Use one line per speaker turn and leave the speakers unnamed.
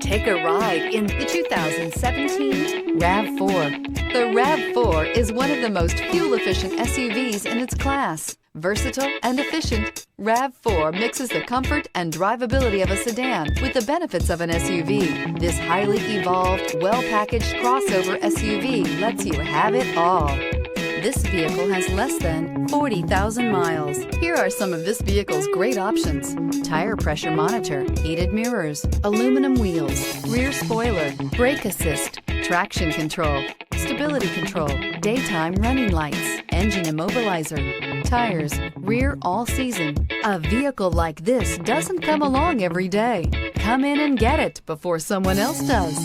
Take a ride in the 2017 RAV4. The RAV4 is one of the most fuel-efficient SUVs in its class. Versatile and efficient, RAV4 mixes the comfort and drivability of a sedan with the benefits of an SUV. This highly evolved, well-packaged crossover SUV lets you have it all. This vehicle has less than 40,000 miles. Here are some of this vehicle's great options: tire pressure monitor, heated mirrors, aluminum wheels, rear spoiler, brake assist, traction control, stability control, daytime running lights, engine immobilizer, tires, rear all season. A vehicle like this doesn't come along every day. Come in and get it before someone else does.